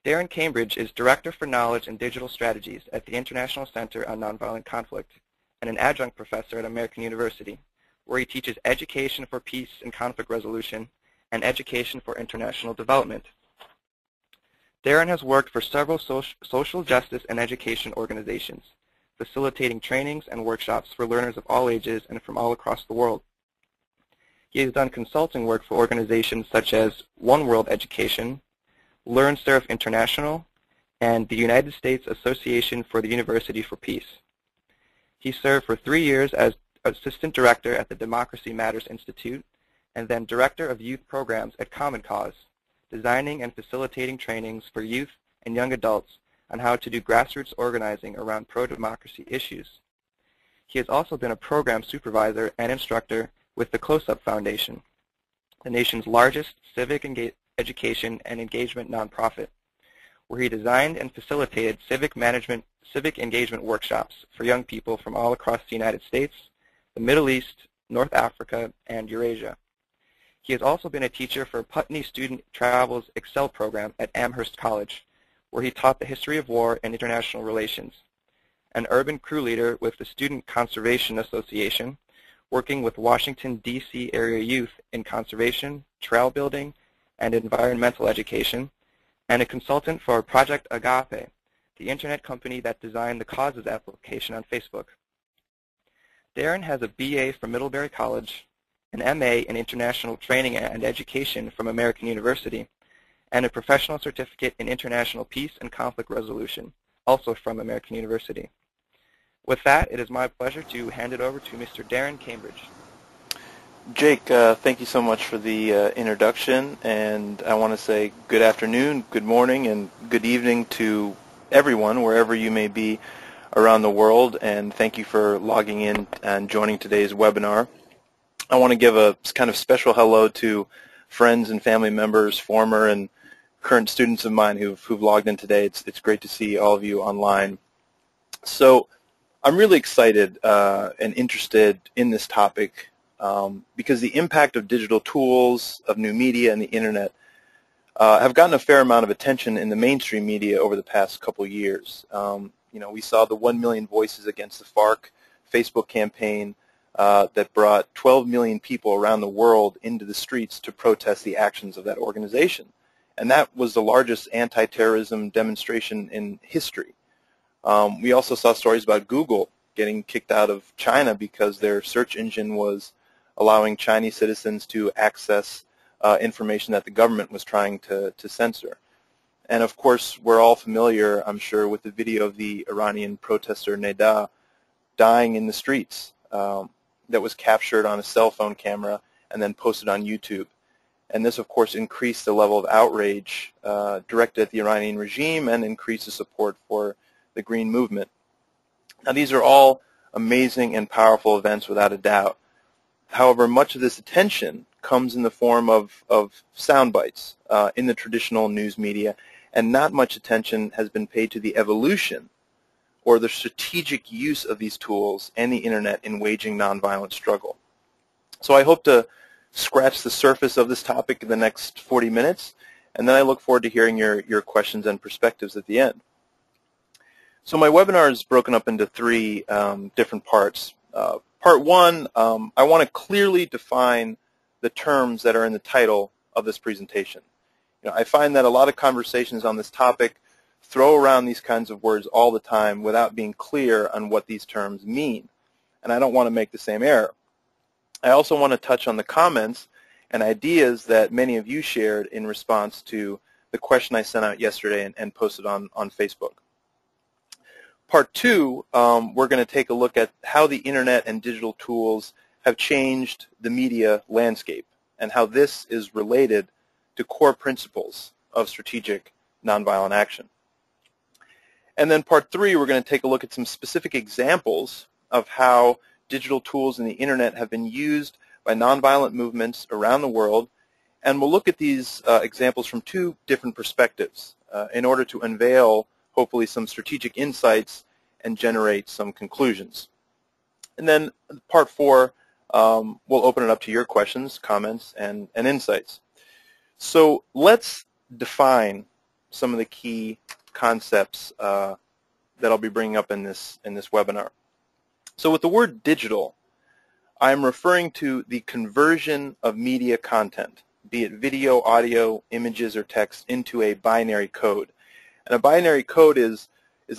Daryn Cambridge is Director for Knowledge and Digital Strategies at the International Center on Nonviolent Conflict and an adjunct professor at American University, where he teaches education for peace and conflict resolution and education for international development. Daryn has worked for several social justice and education organizations, facilitating trainings and workshops for learners of all ages and from all across the world. He has done consulting work for organizations such as One World Education, LearnSurf International, and the United States Association for the University for Peace. He served for 3 years as Assistant Director at the Democracy Matters Institute and then Director of Youth Programs at Common Cause, designing and facilitating trainings for youth and young adults on how to do grassroots organizing around pro-democracy issues. He has also been a program supervisor and instructor with the Close-Up Foundation, the nation's largest civic education and engagement nonprofit, where he designed and facilitated civic engagement workshops for young people from all across the United States, the Middle East, North Africa, and Eurasia. He has also been a teacher for Putney Student Travel's Excel program at Amherst College, where he taught the history of war and international relations, an urban crew leader with the Student Conservation Association, working with Washington, D.C. area youth in conservation, trail building, and environmental education, and a consultant for Project Agape, the internet company that designed the Causes application on Facebook. Daryn has a BA from Middlebury College, an MA in International Training and Education from American University, and a professional certificate in International Peace and Conflict Resolution, also from American University. With that, it is my pleasure to hand it over to Mr. Daryn Cambridge. Jake, thank you so much for the introduction, and I want to say good afternoon, good morning, and good evening to everyone, wherever you may be around the world, and thank you for logging in and joining today's webinar. I want to give a kind of special hello to friends and family members, former and current students of mine who've logged in today. It's great to see all of you online. So I'm really excited and interested in this topic because the impact of digital tools, of new media, and the internet have gotten a fair amount of attention in the mainstream media over the past couple years. We saw the 1 million voices against the FARC Facebook campaign that brought 12 million people around the world into the streets to protest the actions of that organization. And that was the largest anti-terrorism demonstration in history. We also saw stories about Google getting kicked out of China because their search engine was allowing Chinese citizens to access information that the government was trying to censor. And of course, we're all familiar, I'm sure, with the video of the Iranian protester Neda dying in the streets that was captured on a cell phone camera and then posted on YouTube. And this, of course, increased the level of outrage directed at the Iranian regime and increased the support for the Green Movement. Now, these are all amazing and powerful events without a doubt. However, much of this attention comes in the form of sound bites in the traditional news media, and not much attention has been paid to the evolution or the strategic use of these tools and the internet in waging nonviolent struggle. So I hope to scratch the surface of this topic in the next 40 minutes, and then I look forward to hearing your questions and perspectives at the end. So my webinar is broken up into three different parts. Part one, I want to clearly define the terms that are in the title of this presentation. I find that a lot of conversations on this topic throw around these kinds of words all the time without being clear on what these terms mean, and I don't want to make the same error. I also want to touch on the comments and ideas that many of you shared in response to the question I sent out yesterday and posted on Facebook. Part two, we're going to take a look at how the internet and digital tools have changed the media landscape and how this is related to core principles of strategic nonviolent action. And then part three, we're going to take a look at some specific examples of how digital tools and the internet have been used by nonviolent movements around the world, and we'll look at these examples from two different perspectives in order to unveil hopefully some strategic insights and generate some conclusions. And then part four, we'll open it up to your questions, comments, and insights. So let's define some of the key concepts that I'll be bringing up in this webinar. So with the word digital, I'm referring to the conversion of media content, be it video, audio, images, or text, into a binary code. And a binary code is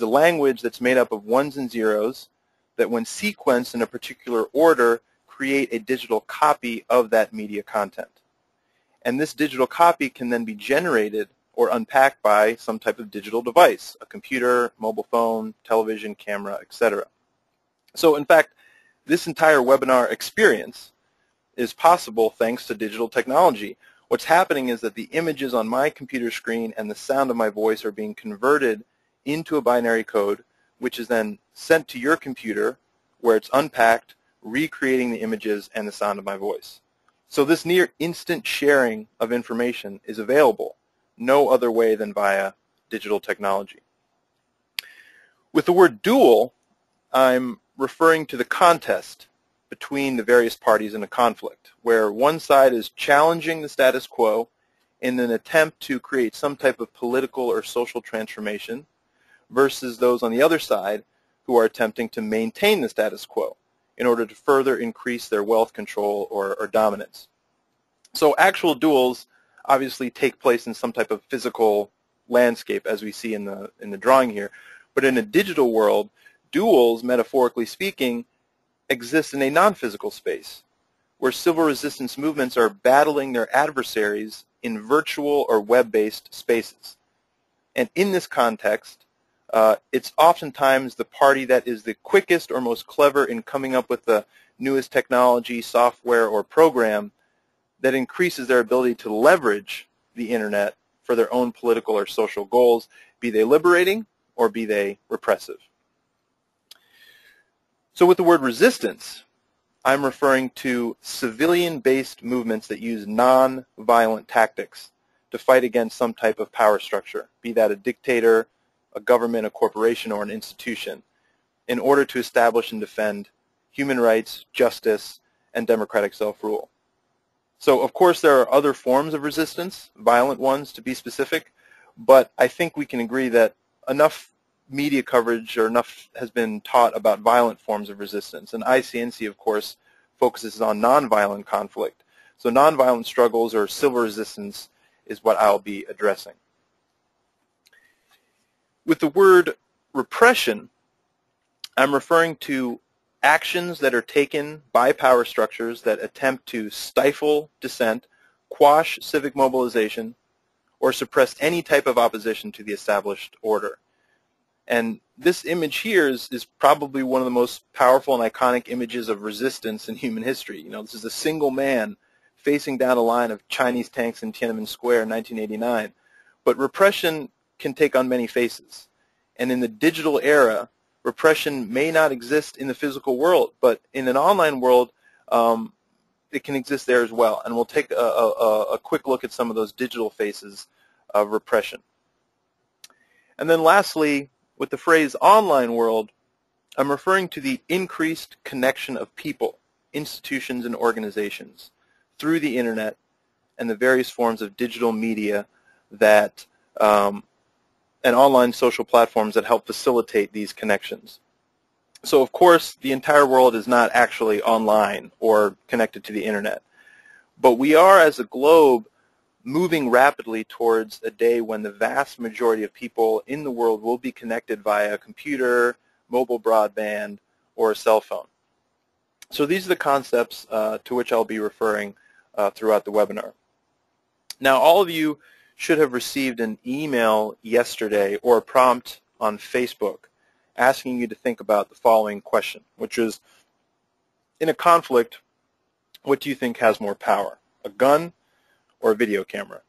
a language that's made up of ones and zeros that, when sequenced in a particular order, create a digital copy of that media content. And this digital copy can then be generated or unpacked by some type of digital device, a computer, mobile phone, television, camera, etc. So in fact, this entire webinar experience is possible thanks to digital technology. What's happening is that the images on my computer screen and the sound of my voice are being converted into a binary code, which is then sent to your computer where it's unpacked, recreating the images and the sound of my voice. So this near instant sharing of information is available no other way than via digital technology. With the word duel, I'm referring to the contest between the various parties in a conflict, where one side is challenging the status quo in an attempt to create some type of political or social transformation, versus those on the other side who are attempting to maintain the status quo in order to further increase their wealth control or dominance. So actual duels obviously take place in some type of physical landscape, as we see in the drawing here. But in a digital world, duels, metaphorically speaking, exist in a non-physical space, where civil resistance movements are battling their adversaries in virtual or web-based spaces. And in this context, it's oftentimes the party that is the quickest or most clever in coming up with the newest technology, software, or program that increases their ability to leverage the internet for their own political or social goals, be they liberating or be they repressive. So with the word resistance, I'm referring to civilian-based movements that use non-violent tactics to fight against some type of power structure, be that a dictator, a government, a corporation, or an institution, in order to establish and defend human rights, justice, and democratic self-rule. So of course there are other forms of resistance, violent ones to be specific, but I think we can agree that enough media coverage or enough has been taught about violent forms of resistance. And ICNC, of course, focuses on nonviolent conflict. So nonviolent struggles or civil resistance is what I'll be addressing. With the word repression, I'm referring to actions that are taken by power structures that attempt to stifle dissent, quash civic mobilization, or suppress any type of opposition to the established order. And this image here is probably one of the most powerful and iconic images of resistance in human history. You know, this is a single man facing down a line of Chinese tanks in Tiananmen Square in 1989. But repression can take on many faces. And in the digital era, repression may not exist in the physical world, but in an online world, it can exist there as well. And we'll take a quick look at some of those digital faces of repression. And then lastly, with the phrase online world, I'm referring to the increased connection of people, institutions, and organizations through the internet and the various forms of digital media that and online social platforms that help facilitate these connections. So of course, the entire world is not actually online or connected to the internet. But we are, as a globe, moving rapidly towards a day when the vast majority of people in the world will be connected via a computer, mobile broadband, or a cell phone. So these are the concepts to which I'll be referring throughout the webinar. Now, all of you should have received an email yesterday or a prompt on Facebook asking you to think about the following question, which is, in a conflict, what do you think has more power, a gun or a video camera?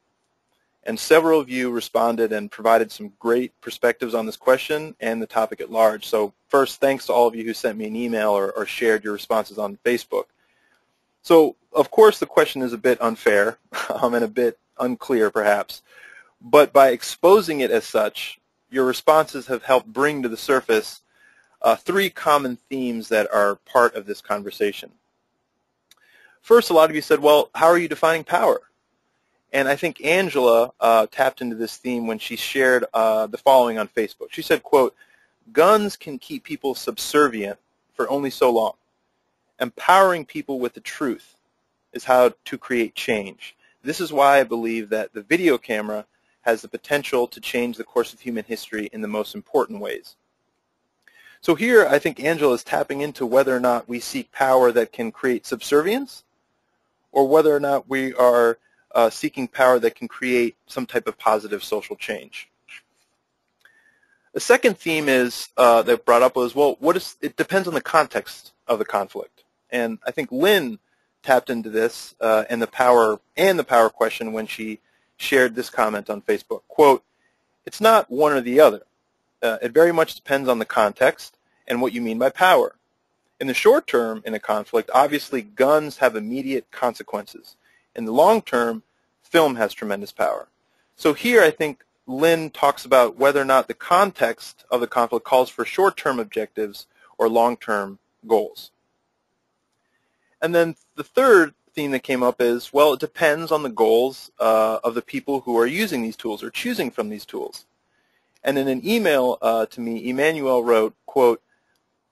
And several of you responded and provided some great perspectives on this question and the topic at large. So first, thanks to all of you who sent me an email or shared your responses on Facebook. So of course the question is a bit unfair and a bit unclear perhaps, but by exposing it as such, your responses have helped bring to the surface three common themes that are part of this conversation. First, a lot of you said, well, how are you defining power? And I think Angela tapped into this theme when she shared the following on Facebook. She said, quote, "Guns can keep people subservient for only so long. Empowering people with the truth is how to create change. This is why I believe that the video camera has the potential to change the course of human history in the most important ways." So here I think Angela is tapping into whether or not we seek power that can create subservience, or whether or not we are seeking power that can create some type of positive social change. The second theme is that brought up was, well, it depends on the context of the conflict. And I think Lynn tapped into this and the power question when she shared this comment on Facebook. Quote, "It's not one or the other. It very much depends on the context and what you mean by power. In the short term in a conflict, obviously guns have immediate consequences. In the long term, film has tremendous power." So here I think Lynn talks about whether or not the context of the conflict calls for short-term objectives or long-term goals. And then the third theme that came up is, well, it depends on the goals of the people who are using these tools or choosing from these tools. And in an email to me, Emmanuel wrote, quote,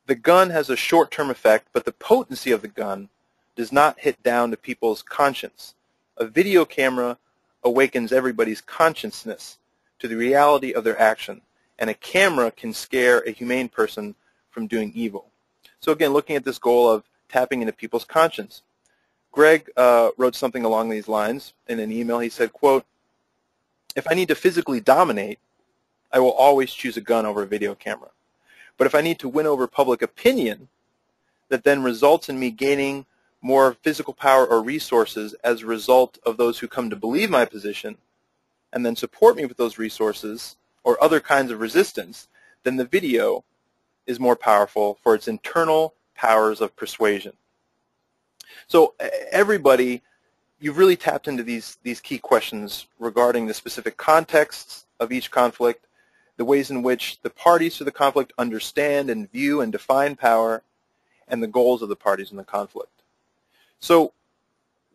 "The gun has a short-term effect, but the potency of the gun does not hit down to people's conscience. A video camera awakens everybody's consciousness to the reality of their action, and a camera can scare a humane person from doing evil." So again, looking at this goal of tapping into people's conscience. Greg wrote something along these lines in an email. He said, quote, "If I need to physically dominate, I will always choose a gun over a video camera. But if I need to win over public opinion that then results in me gaining more physical power or resources as a result of those who come to believe my position and then support me with those resources or other kinds of resistance, then the video is more powerful for its internal powers of persuasion." So everybody, you've really tapped into these key questions regarding the specific contexts of each conflict, the ways in which the parties to the conflict understand and view and define power, and the goals of the parties in the conflict. So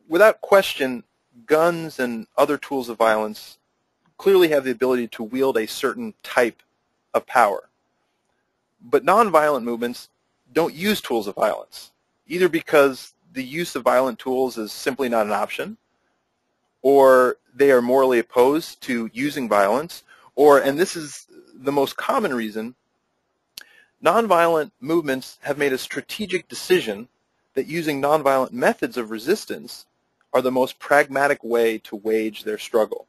without question, guns and other tools of violence clearly have the ability to wield a certain type of power. But nonviolent movements don't use tools of violence, either because the use of violent tools is simply not an option, or they are morally opposed to using violence, or, and this is the most common reason, nonviolent movements have made a strategic decision that using nonviolent methods of resistance are the most pragmatic way to wage their struggle.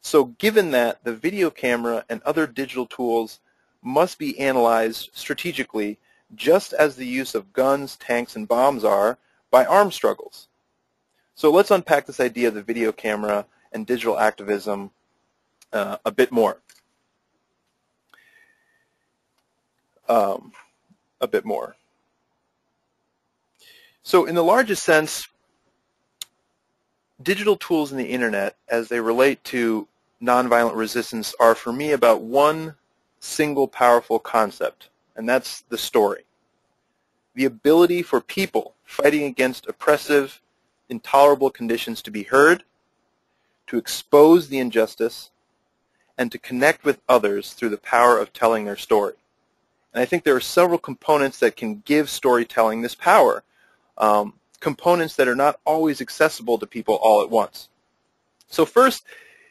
So given that, the video camera and other digital tools must be analyzed strategically, just as the use of guns, tanks, and bombs are by armed struggles. So let's unpack this idea of the video camera and digital activism a bit more. So in the largest sense, digital tools in the internet as they relate to nonviolent resistance are, for me, about one single powerful concept, and that's the story. The ability for people fighting against oppressive, intolerable conditions to be heard, to expose the injustice, and to connect with others through the power of telling their story. And I think there are several components that can give storytelling this power, components that are not always accessible to people all at once. So first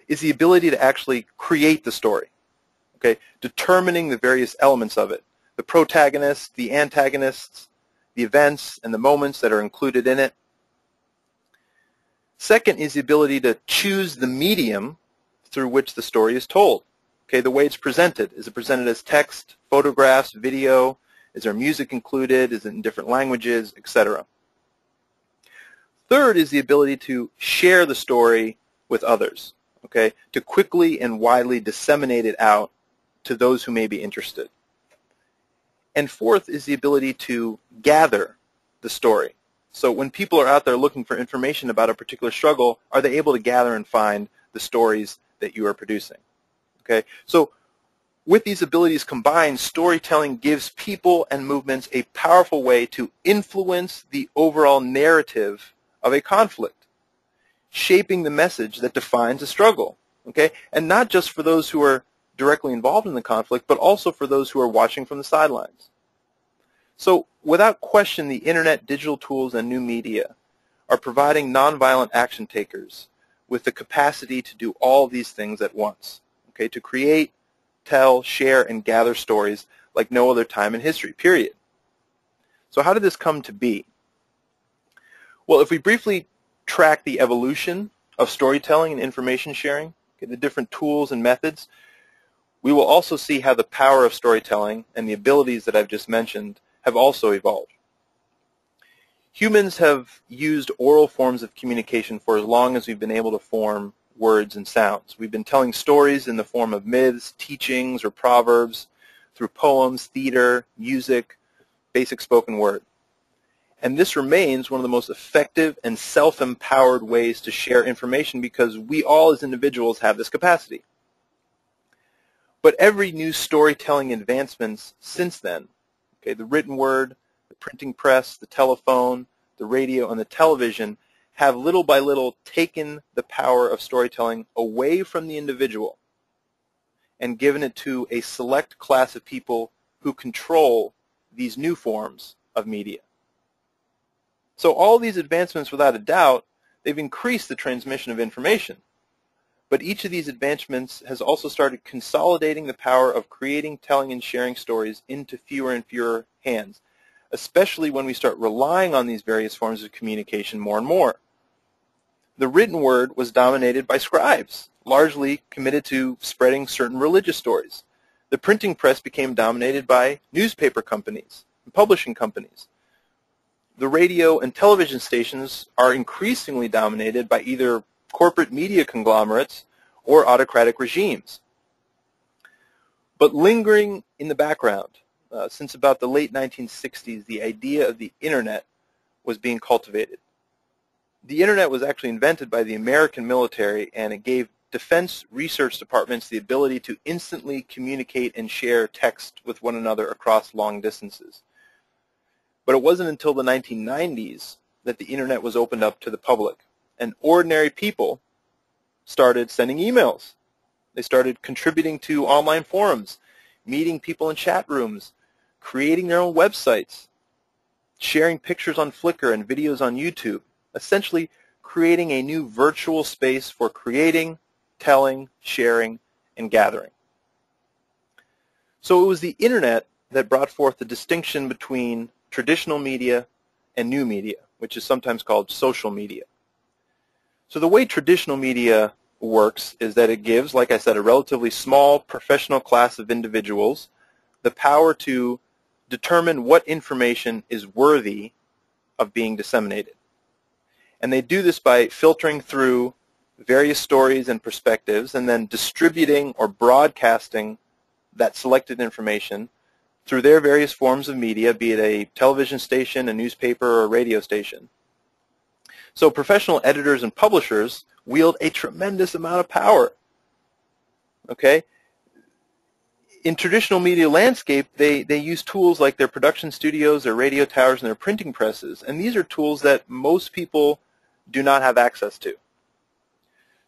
is the ability to actually create the story, okay, determining the various elements of it, the protagonists, the antagonists, the events, and the moments that are included in it. Second is the ability to choose the medium through which the story is told. Okay, the way it's presented. Is it presented as text, photographs, video? Is there music included? Is it in different languages, etc.? Third is the ability to share the story with others, okay, to quickly and widely disseminate it out to those who may be interested. And fourth is the ability to gather the story. So when people are out there looking for information about a particular struggle, are they able to gather and find the stories that you are producing? Okay, so with these abilities combined, storytelling gives people and movements a powerful way to influence the overall narrative of a conflict. shaping the message that defines a struggle, okay? And not just for those who are directly involved in the conflict, but also for those who are watching from the sidelines. So without question, the internet, digital tools, and new media are providing nonviolent action takers with the capacity to do all these things at once, okay? To create, tell, share, and gather stories like no other time in history, period. So how did this come to be? Well, if we briefly track the evolution of storytelling and information sharing, okay, the different tools and methods, we will also see how the power of storytelling and the abilities that I've just mentioned have also evolved. Humans have used oral forms of communication for as long as we've been able to form words and sounds. We've been telling stories in the form of myths, teachings, or proverbs, through poems, theater, music, basic spoken word. And this remains one of the most effective and self-empowered ways to share information because we all as individuals have this capacity. But every new storytelling advancements since then, okay, the written word, the printing press, the telephone, the radio, and the television have little by little taken the power of storytelling away from the individual and given it to a select class of people who control these new forms of media. So all these advancements, without a doubt, they've increased the transmission of information. But each of these advancements has also started consolidating the power of creating, telling, and sharing stories into fewer and fewer hands, especially when we start relying on these various forms of communication more and more. The written word was dominated by scribes, largely committed to spreading certain religious stories. The printing press became dominated by newspaper companies and publishing companies. The radio and television stations are increasingly dominated by either corporate media conglomerates or autocratic regimes. But lingering in the background, since about the late 1960s, the idea of the internet was being cultivated. The internet was actually invented by the American military, and it gave defense research departments the ability to instantly communicate and share text with one another across long distances. But it wasn't until the 1990s that the internet was opened up to the public, and ordinary people started sending emails. They started contributing to online forums, meeting people in chat rooms, creating their own websites, sharing pictures on Flickr and videos on YouTube, essentially creating a new virtual space for creating, telling, sharing, and gathering. So it was the internet that brought forth the distinction between traditional media and new media, which is sometimes called social media. So the way traditional media works is that it gives, like I said, a relatively small professional class of individuals the power to determine what information is worthy of being disseminated. And they do this by filtering through various stories and perspectives and then distributing or broadcasting that selected information through their various forms of media, be it a television station, a newspaper, or a radio station. So professional editors and publishers wield a tremendous amount of power. Okay? In traditional media landscape, they use tools like their production studios, their radio towers, and their printing presses. And these are tools that most people do not have access to.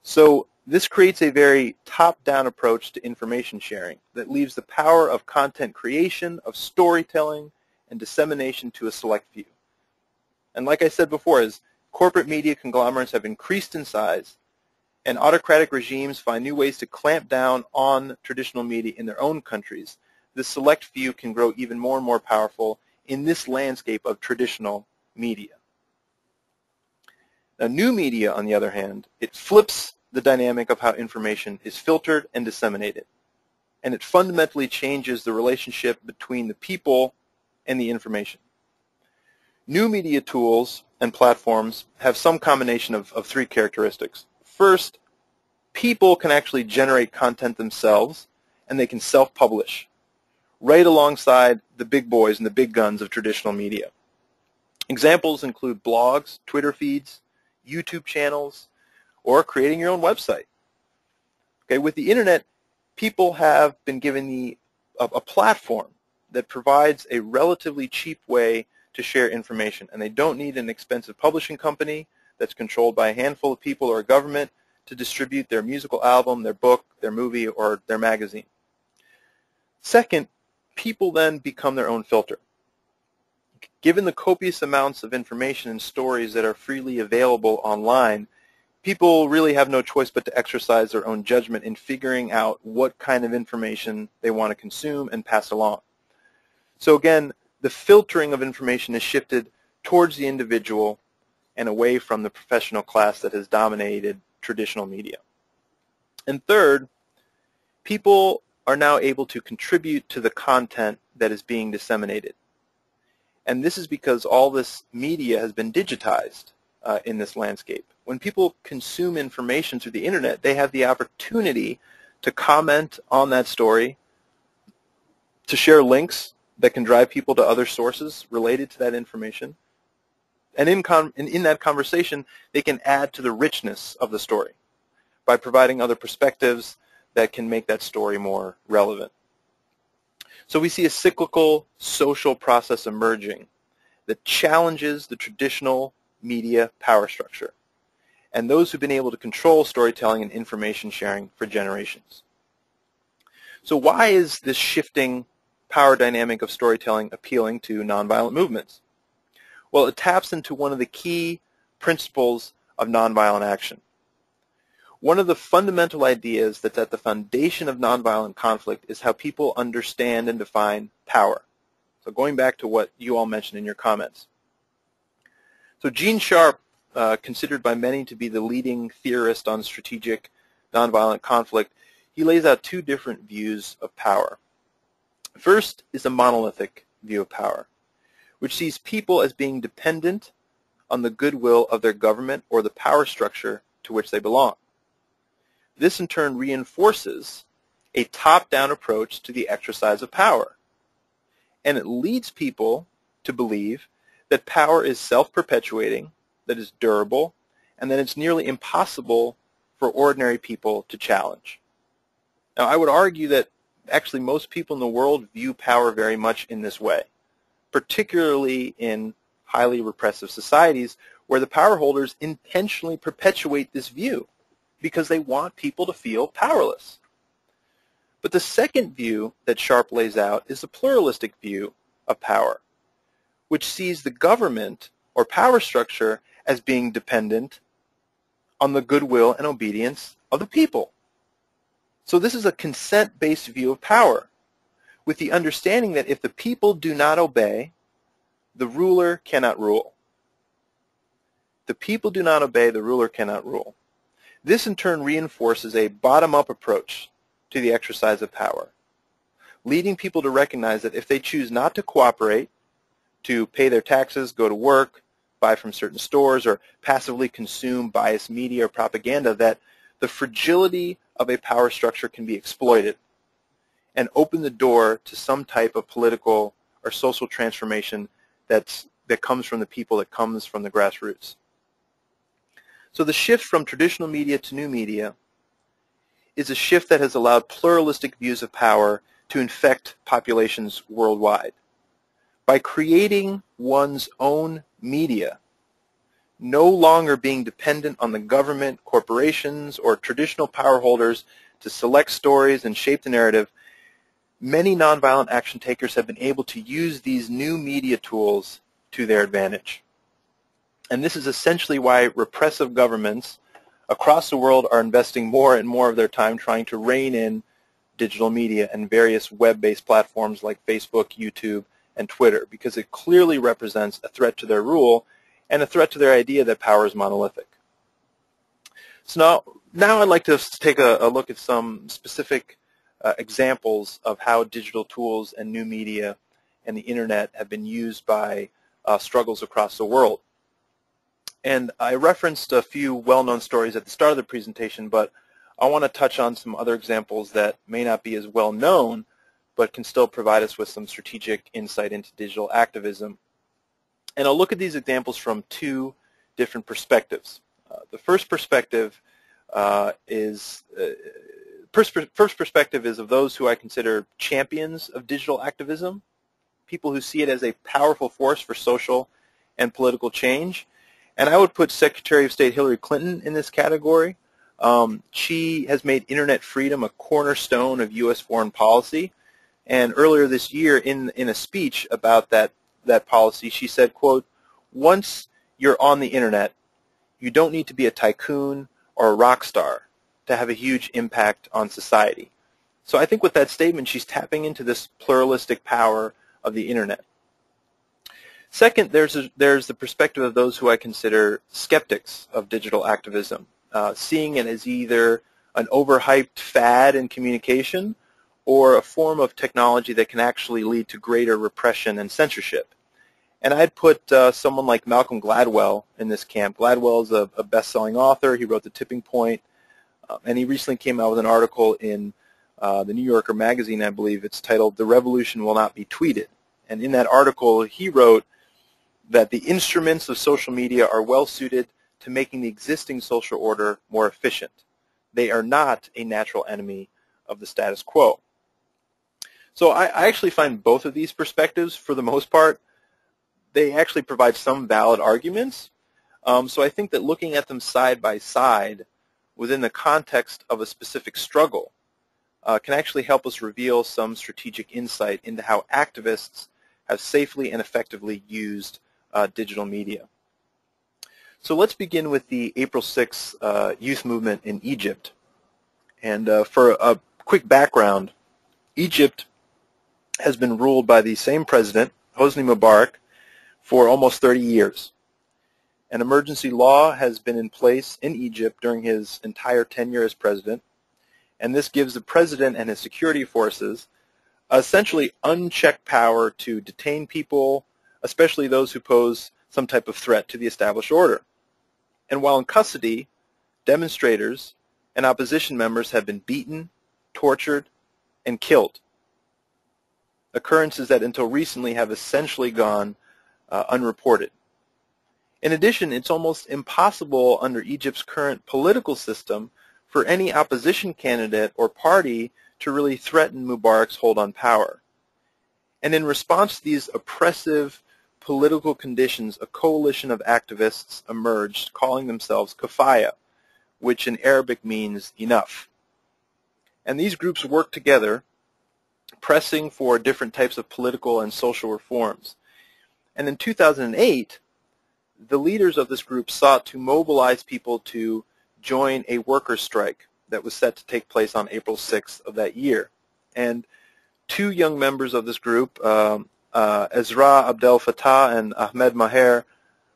So this creates a very top-down approach to information sharing that leaves the power of content creation, of storytelling, and dissemination to a select few. And like I said before, as corporate media conglomerates have increased in size and autocratic regimes find new ways to clamp down on traditional media in their own countries, the select few can grow even more and more powerful in this landscape of traditional media. Now, new media, on the other hand, it flips the dynamic of how information is filtered and disseminated. And it fundamentally changes the relationship between the people and the information. New media tools and platforms have some combination of three characteristics. First, people can actually generate content themselves, and they can self-publish right alongside the big boys and the big guns of traditional media. Examples include blogs, Twitter feeds, YouTube channels, or creating your own website. Okay, with the internet, people have been given a platform that provides a relatively cheap way to share information, and they don't need an expensive publishing company. that's controlled by a handful of people or a government to distribute their musical album, their book, their movie, or their magazine. Second, people then become their own filter. Given the copious amounts of information and stories that are freely available online, people really have no choice but to exercise their own judgment in figuring out what kind of information they want to consume and pass along. So again, the filtering of information is shifted towards the individual and away from the professional class that has dominated traditional media. And third, people are now able to contribute to the content that is being disseminated. And this is because all this media has been digitized in this landscape. When people consume information through the internet, they have the opportunity to comment on that story, to share links that can drive people to other sources related to that information. And in that conversation, they can add to the richness of the story by providing other perspectives that can make that story more relevant. So we see a cyclical social process emerging that challenges the traditional media power structure and those who've been able to control storytelling and information sharing for generations. So why is this shifting power dynamic of storytelling appealing to nonviolent movements? Well, it taps into one of the key principles of nonviolent action. One of the fundamental ideas that's at the foundation of nonviolent conflict is how people understand and define power. So going back to what you all mentioned in your comments. So Gene Sharp, considered by many to be the leading theorist on strategic nonviolent conflict, he lays out two different views of power. First is a monolithic view of power, which sees people as being dependent on the goodwill of their government or the power structure to which they belong. This in turn reinforces a top-down approach to the exercise of power, and it leads people to believe that power is self-perpetuating, that is durable, and that it's nearly impossible for ordinary people to challenge. Now, I would argue that actually most people in the world view power very much in this way, particularly in highly repressive societies where the power holders intentionally perpetuate this view because they want people to feel powerless. But the second view that Sharp lays out is the pluralistic view of power, which sees the government or power structure as being dependent on the goodwill and obedience of the people. So this is a consent-based view of power, with the understanding that if the people do not obey, the ruler cannot rule. The people do not obey, the ruler cannot rule. This in turn reinforces a bottom-up approach to the exercise of power, leading people to recognize that if they choose not to cooperate, to pay their taxes, go to work, buy from certain stores, or passively consume biased media or propaganda, that the fragility of a power structure can be exploited and open the door to some type of political or social transformation that comes from the people, that comes from the grassroots. So the shift from traditional media to new media is a shift that has allowed pluralistic views of power to infect populations worldwide. By creating one's own media, no longer being dependent on the government, corporations, or traditional power holders to select stories and shape the narrative, many nonviolent action takers have been able to use these new media tools to their advantage. And this is essentially why repressive governments across the world are investing more and more of their time trying to rein in digital media and various web-based platforms like Facebook, YouTube, and Twitter, because it clearly represents a threat to their rule and a threat to their idea that power is monolithic. So now I'd like to take a look at some specific examples of how digital tools and new media and the internet have been used by struggles across the world. And I referenced a few well-known stories at the start of the presentation, but I want to touch on some other examples that may not be as well known, but can still provide us with some strategic insight into digital activism. And I'll look at these examples from two different perspectives. The first perspective is of those who I consider champions of digital activism, people who see it as a powerful force for social and political change. And I would put Secretary of State Hillary Clinton in this category. She has made internet freedom a cornerstone of U.S. foreign policy. And earlier this year, in a speech about that policy, she said, quote, "Once you're on the internet, you don't need to be a tycoon or a rock star to have a huge impact on society." So I think with that statement, she's tapping into this pluralistic power of the internet. Second, there's the perspective of those who I consider skeptics of digital activism, seeing it as either an overhyped fad in communication or a form of technology that can actually lead to greater repression and censorship. And I'd put someone like Malcolm Gladwell in this camp. Gladwell is a best-selling author. He wrote The Tipping Point, and he recently came out with an article in the New Yorker magazine, I believe. It's titled "The Revolution Will Not Be Tweeted." And in that article, he wrote that the instruments of social media are well suited to making the existing social order more efficient. They are not a natural enemy of the status quo. So I actually find both of these perspectives, for the most part, they actually provide some valid arguments. So I think that looking at them side by side within the context of a specific struggle can actually help us reveal some strategic insight into how activists have safely and effectively used digital media. So let's begin with the April 6th youth movement in Egypt. And for a quick background, Egypt has been ruled by the same president, Hosni Mubarak, for almost 30 years. An emergency law has been in place in Egypt during his entire tenure as president, and this gives the president and his security forces essentially unchecked power to detain people, especially those who pose some type of threat to the established order. And while in custody, demonstrators and opposition members have been beaten, tortured, and killed. Occurrences that until recently have essentially gone unreported. In addition, it's almost impossible under Egypt's current political system for any opposition candidate or party to really threaten Mubarak's hold on power. And in response to these oppressive political conditions, a coalition of activists emerged calling themselves Kafaya, which in Arabic means enough. And these groups worked together, pressing for different types of political and social reforms. And in 2008, the leaders of this group sought to mobilize people to join a workers' strike that was set to take place on April 6th of that year. And two young members of this group, Ezra Abdel Fattah and Ahmed Maher,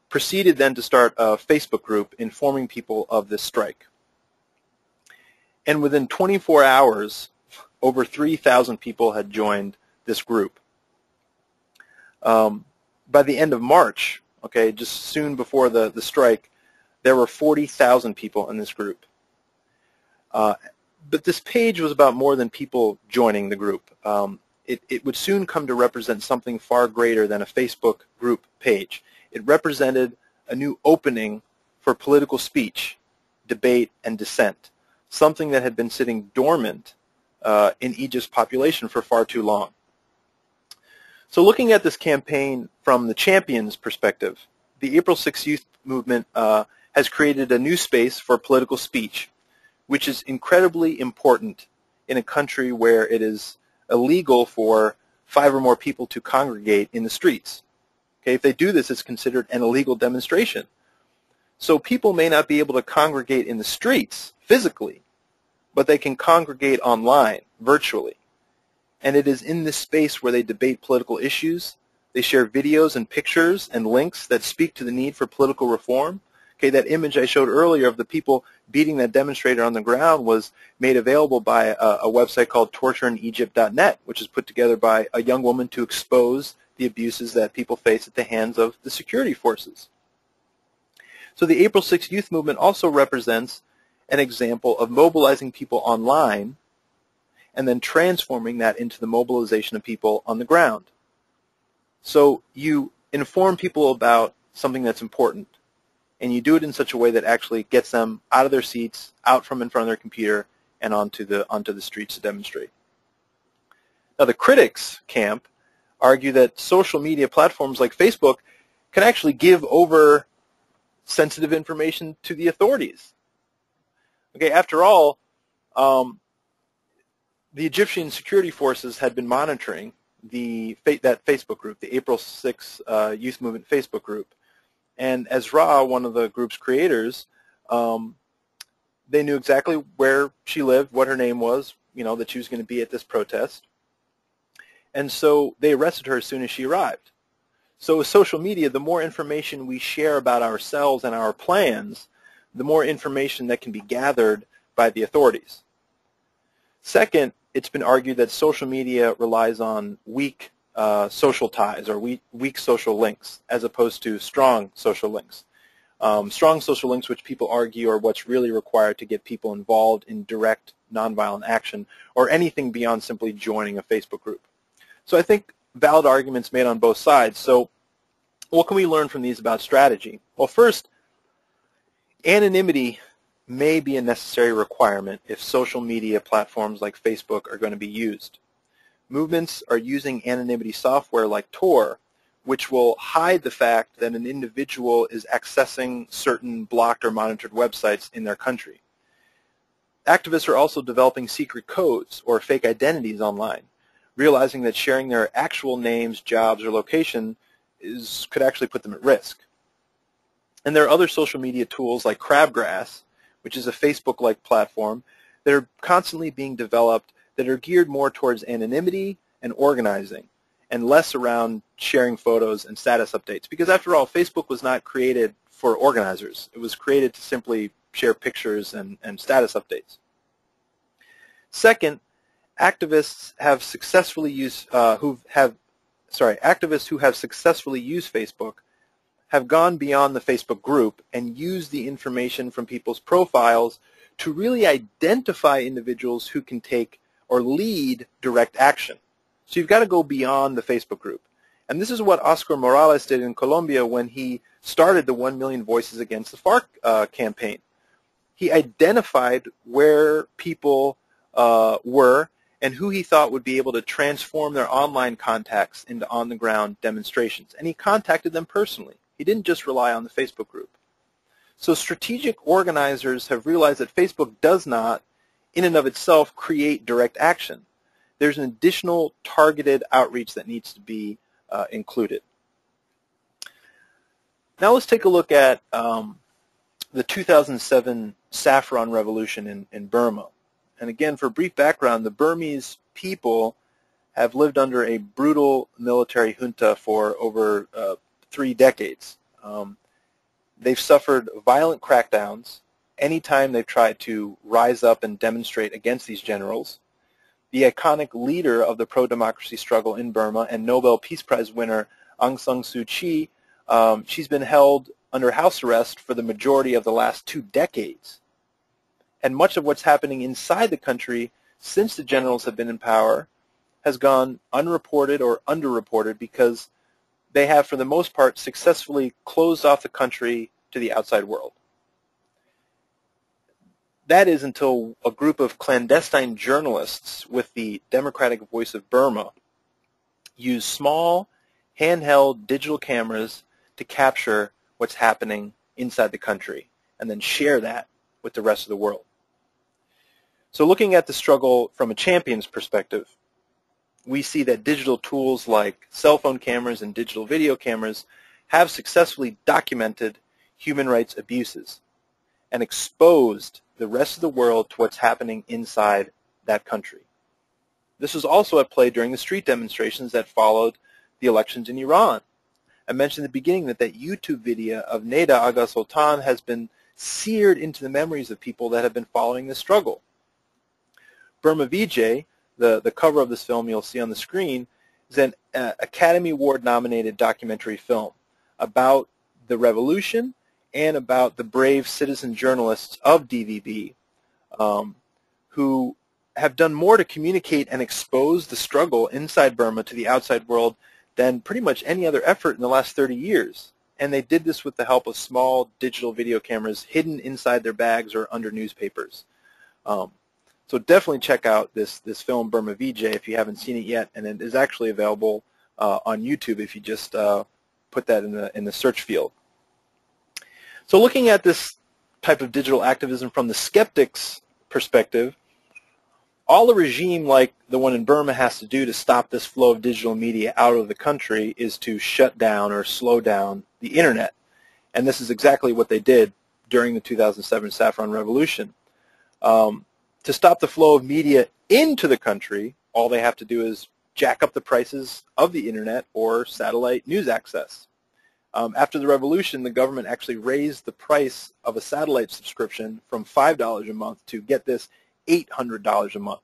proceeded then to start a Facebook group informing people of this strike. And within 24 hours, over 3,000 people had joined this group. By the end of March, okay, just soon before the strike, there were 40,000 people in this group. But this page was about more than people joining the group. It would soon come to represent something far greater than a Facebook group page. It represented a new opening for political speech, debate, and dissent, something that had been sitting dormant in Egypt's population for far too long. So looking at this campaign from the champion's perspective, the April 6th youth movement has created a new space for political speech, which is incredibly important in a country where it is illegal for 5 or more people to congregate in the streets. Okay, if they do this, it's considered an illegal demonstration. So people may not be able to congregate in the streets physically, but they can congregate online, virtually. And it is in this space where they debate political issues. They share videos and pictures and links that speak to the need for political reform. Okay, that image I showed earlier of the people beating that demonstrator on the ground was made available by a website called tortureInEgypt.net, which is put together by a young woman to expose the abuses that people face at the hands of the security forces. So the April 6th youth movement also represents an example of mobilizing people online and then transforming that into the mobilization of people on the ground. So you inform people about something that's important, and you do it in such a way that actually gets them out of their seats, out from in front of their computer, and onto the streets to demonstrate. Now the critics camp argue that social media platforms like Facebook can actually give over sensitive information to the authorities. Okay, after all, the Egyptian security forces had been monitoring that Facebook group, the April 6 Youth Movement Facebook group. And Ezra, one of the group's creators, they knew exactly where she lived, what her name was, that she was going to be at this protest. And so they arrested her as soon as she arrived. So with social media, the more information we share about ourselves and our plans, the more information that can be gathered by the authorities. Second, it's been argued that social media relies on weak social ties or weak social links as opposed to strong social links. Strong social links, which people argue are what's really required to get people involved in direct nonviolent action or anything beyond simply joining a Facebook group. So I think valid arguments made on both sides. So what can we learn from these about strategy? Well, first, anonymity may be a necessary requirement if social media platforms like Facebook are going to be used. Movements are using anonymity software like Tor, which will hide the fact that an individual is accessing certain blocked or monitored websites in their country. Activists are also developing secret codes or fake identities online, realizing that sharing their actual names, jobs, or location could actually put them at risk. And there are other social media tools like Crabgrass, which is a Facebook-like platform, that are constantly being developed that are geared more towards anonymity and organizing, and less around sharing photos and status updates. Because after all, Facebook was not created for organizers. It was created to simply share pictures and status updates. Second, activists have successfully used activists who have successfully used Facebook have gone beyond the Facebook group and used the information from people's profiles to really identify individuals who can take or lead direct action. So you've got to go beyond the Facebook group. And this is what Oscar Morales did in Colombia when he started the 1 Million Voices Against the FARC campaign. He identified where people were and who he thought would be able to transform their online contacts into on-the-ground demonstrations. And he contacted them personally. He didn't just rely on the Facebook group. So strategic organizers have realized that Facebook does not, in and of itself, create direct action. There's an additional targeted outreach that needs to be included. Now let's take a look at the 2007 Saffron Revolution in Burma. And again, for brief background, the Burmese people have lived under a brutal military junta for over 3 decades. They've suffered violent crackdowns anytime they've tried to rise up and demonstrate against these generals. The iconic leader of the pro-democracy struggle in Burma and Nobel Peace Prize winner Aung San Suu Kyi, she's been held under house arrest for the majority of the last 2 decades. And much of what's happening inside the country since the generals have been in power has gone unreported or underreported because they have, for the most part, successfully closed off the country to the outside world. That is until a group of clandestine journalists with the Democratic Voice of Burma use small, handheld digital cameras to capture what's happening inside the country and then share that with the rest of the world. So looking at the struggle from a champion's perspective, we see that digital tools like cell phone cameras and digital video cameras have successfully documented human rights abuses and exposed the rest of the world to what's happening inside that country. This was also at play during the street demonstrations that followed the elections in Iran. I mentioned at the beginning that YouTube video of Neda Aga Sultan has been seared into the memories of people that have been following the struggle. Burma Vijay, the cover of this film you'll see on the screen, is an Academy Award nominated documentary film about the revolution and about the brave citizen journalists of DVB who have done more to communicate and expose the struggle inside Burma to the outside world than pretty much any other effort in the last 30 years. And they did this with the help of small digital video cameras hidden inside their bags or under newspapers. So definitely check out this film, Burma Vijay, if you haven't seen it yet, and it is actually available on YouTube if you just put that in the search field. So looking at this type of digital activism from the skeptic's perspective, all a regime like the one in Burma has to do to stop this flow of digital media out of the country is to shut down or slow down the internet. And this is exactly what they did during the 2007 Saffron Revolution. To stop the flow of media into the country, all they have to do is jack up the prices of the internet or satellite news access. After the revolution, the government actually raised the price of a satellite subscription from $5 a month to, get this, $800 a month.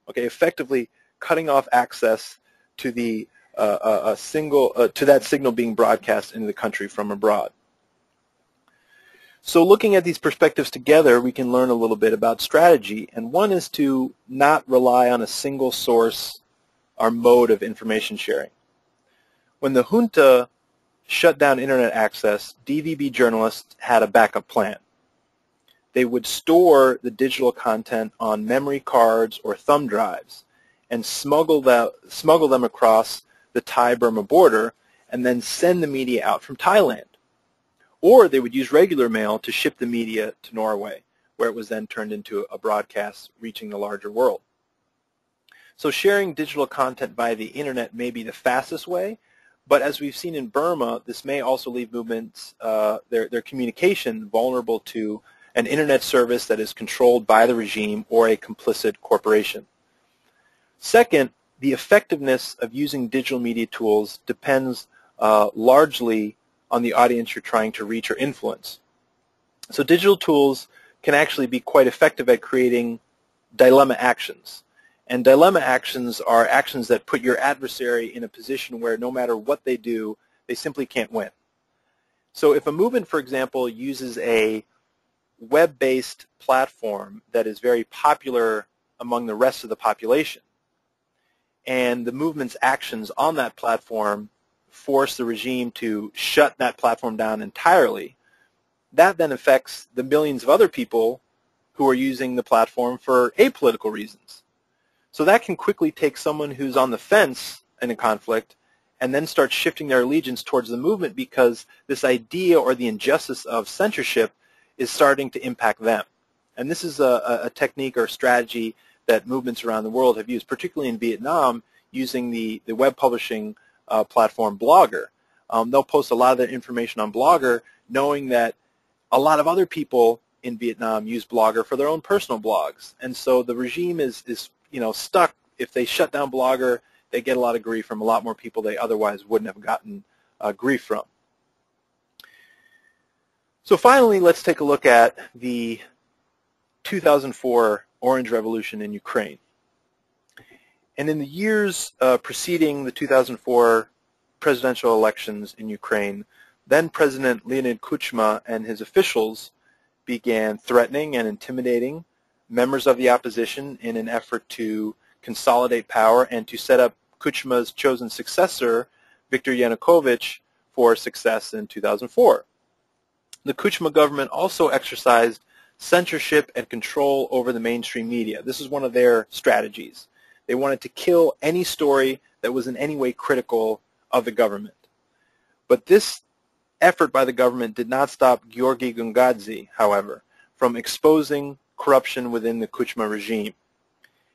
Okay, effectively cutting off access to the to that signal being broadcast into the country from abroad. So looking at these perspectives together, we can learn a little bit about strategy. And one is to not rely on a single source or mode of information sharing. When the junta shut down internet access, DVB journalists had a backup plan. They would store the digital content on memory cards or thumb drives and smuggle them across the Thai-Burma border and then send the media out from Thailand. Or they would use regular mail to ship the media to Norway, where it was then turned into a broadcast reaching the larger world. So sharing digital content via the internet may be the fastest way, but as we've seen in Burma, this may also leave movements, their communication vulnerable to an internet service that is controlled by the regime or a complicit corporation. Second, the effectiveness of using digital media tools depends largely on the audience you're trying to reach or influence. So digital tools can actually be quite effective at creating dilemma actions. And dilemma actions are actions that put your adversary in a position where no matter what they do, they simply can't win. So if a movement, for example, uses a web-based platform that is very popular among the rest of the population, and the movement's actions on that platform force the regime to shut that platform down entirely, that then affects the millions of other people who are using the platform for apolitical reasons. So that can quickly take someone who's on the fence in a conflict and then start shifting their allegiance towards the movement because this idea or the injustice of censorship is starting to impact them. And this is a technique or strategy that movements around the world have used, particularly in Vietnam, using the web publishing platform Blogger. They'll post a lot of their information on Blogger, knowing that a lot of other people in Vietnam use Blogger for their own personal blogs. And so the regime is stuck. If they shut down Blogger, they get a lot of grief from a lot more people they otherwise wouldn't have gotten grief from. So finally, let's take a look at the 2004 Orange Revolution in Ukraine. And in the years preceding the 2004 presidential elections in Ukraine, then President Leonid Kuchma and his officials began threatening and intimidating members of the opposition in an effort to consolidate power and to set up Kuchma's chosen successor, Viktor Yanukovych, for success in 2004. The Kuchma government also exercised censorship and control over the mainstream media. This is one of their strategies. They wanted to kill any story that was in any way critical of the government. But this effort by the government did not stop Georgy Gungadze, however, from exposing corruption within the Kuchma regime.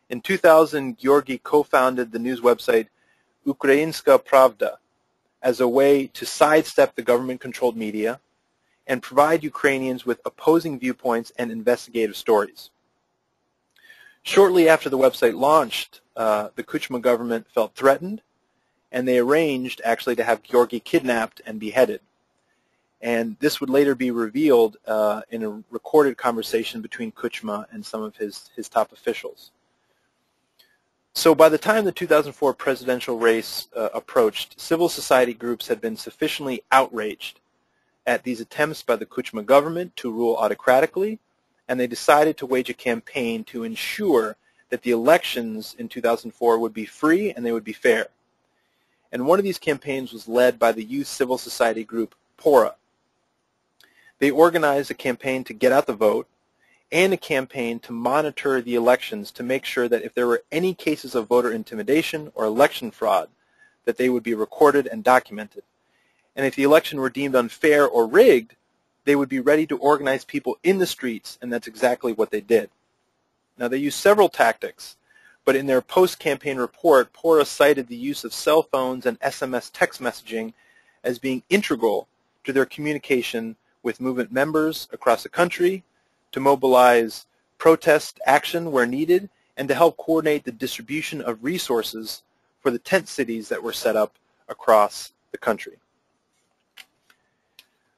In 2000, Georgy co-founded the news website Ukrainska Pravda as a way to sidestep the government-controlled media and provide Ukrainians with opposing viewpoints and investigative stories. Shortly after the website launched, the Kuchma government felt threatened, and they arranged actually to have Georgy kidnapped and beheaded. And this would later be revealed in a recorded conversation between Kuchma and some of his top officials. So by the time the 2004 presidential race approached, civil society groups had been sufficiently outraged at these attempts by the Kuchma government to rule autocratically, and they decided to wage a campaign to ensure that the elections in 2004 would be free and they would be fair. And one of these campaigns was led by the youth civil society group Pora. They organized a campaign to get out the vote and a campaign to monitor the elections to make sure that if there were any cases of voter intimidation or election fraud, that they would be recorded and documented. And if the election were deemed unfair or rigged, they would be ready to organize people in the streets, and that's exactly what they did. Now, they used several tactics, but in their post-campaign report, PORA cited the use of cell phones and SMS text messaging as being integral to their communication with movement members across the country, to mobilize protest action where needed, and to help coordinate the distribution of resources for the tent cities that were set up across the country.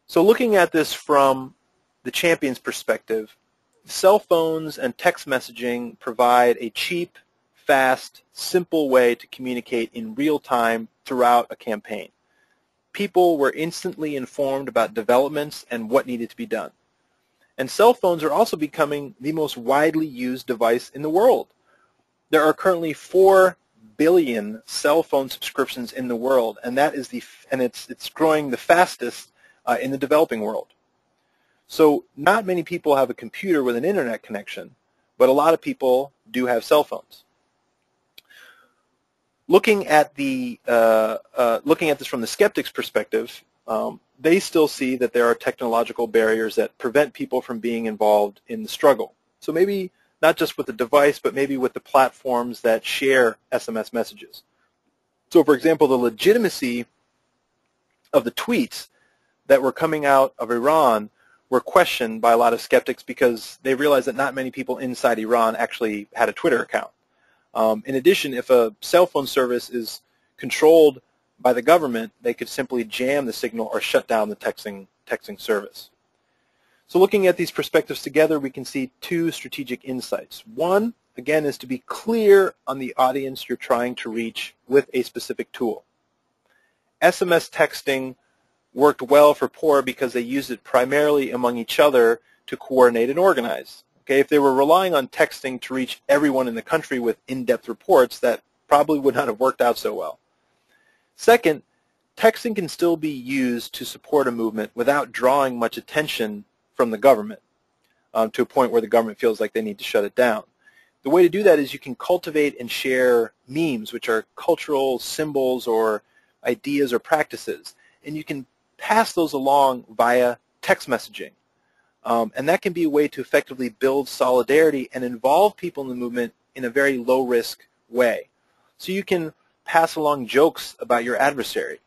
So looking at this from the champion's perspective, cell phones and text messaging provide a cheap, fast, simple way to communicate in real time throughout a campaign. People were instantly informed about developments and what needed to be done. And cell phones are also becoming the most widely used device in the world. There are currently 4 billion cell phone subscriptions in the world, and it's growing the fastest in the developing world. So not many people have a computer with an internet connection, but a lot of people do have cell phones. Looking at this from the skeptic's perspective, they still see that there are technological barriers that prevent people from being involved in the struggle. So maybe not just with the device, but maybe with the platforms that share SMS messages. So for example, the legitimacy of the tweets that were coming out of Iran were questioned by a lot of skeptics because they realized that not many people inside Iran actually had a Twitter account. In addition, if a cell phone service is controlled by the government, they could simply jam the signal or shut down the texting service. So looking at these perspectives together, we can see 2 strategic insights. One, again, is to be clear on the audience you're trying to reach with a specific tool. SMS texting worked well for PORA because they used it primarily among each other to coordinate and organize. Okay, if they were relying on texting to reach everyone in the country with in-depth reports, that probably would not have worked out so well. Second, texting can still be used to support a movement without drawing much attention from the government to a point where the government feels like they need to shut it down. The way to do that is you can cultivate and share memes, which are cultural symbols or ideas or practices, and you can pass those along via text messaging. And that can be a way to effectively build solidarity and involve people in the movement in a very low-risk way. So you can pass along jokes about your adversary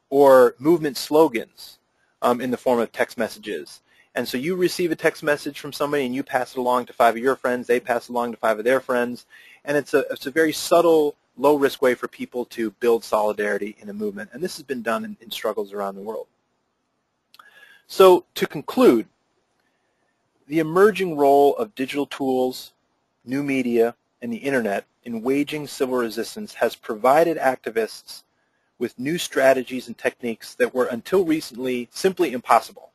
or movement slogans in the form of text messages. And so you receive a text message from somebody and you pass it along to 5 of your friends, they pass it along to 5 of their friends, and it's a very subtle, low-risk way for people to build solidarity in a movement. And this has been done in struggles around the world. So to conclude, the emerging role of digital tools, new media, and the internet in waging civil resistance has provided activists with new strategies and techniques that were until recently simply impossible.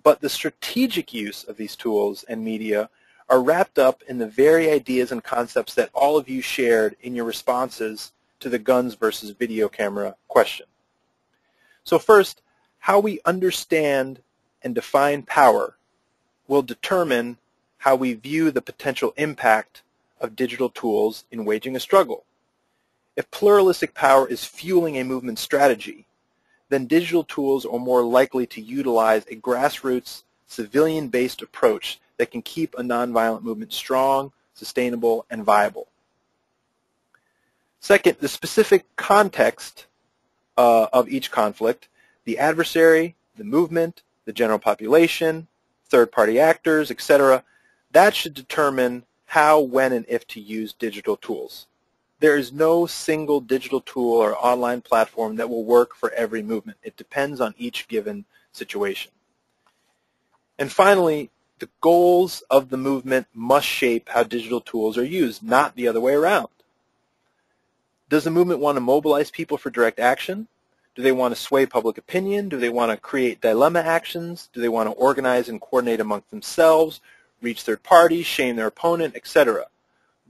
But the strategic use of these tools and media are wrapped up in the very ideas and concepts that all of you shared in your responses to the guns versus video camera question. So first, how we understand and define power will determine how we view the potential impact of digital tools in waging a struggle. If pluralistic power is fueling a movement strategy, then digital tools are more likely to utilize a grassroots, civilian-based approach that can keep a nonviolent movement strong, sustainable, and viable. Second, the specific context of each conflict, the adversary, the movement, the general population, third-party actors, etc., that should determine how, when, and if to use digital tools. There is no single digital tool or online platform that will work for every movement. It depends on each given situation. And finally, the goals of the movement must shape how digital tools are used, not the other way around. Does the movement want to mobilize people for direct action? Do they want to sway public opinion? Do they want to create dilemma actions? Do they want to organize and coordinate amongst themselves, reach third parties, shame their opponent, etc.?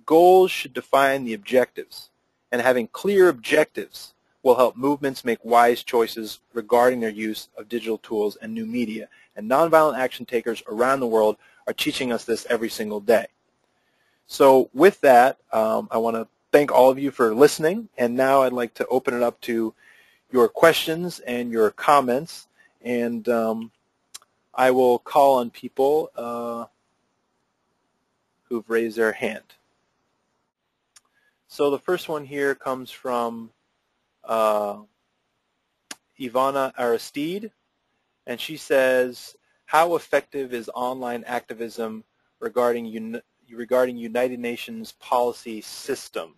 Goals should define the objectives, and having clear objectives will help movements make wise choices regarding their use of digital tools and new media. And nonviolent action takers around the world are teaching us this every single day. So with that, I want to thank all of you for listening, and now I'd like to open it up to your questions and your comments. And I will call on people who've raised their hand. So the first one here comes from Ivana Aristide, and she says, how effective is online activism regarding United Nations policy system?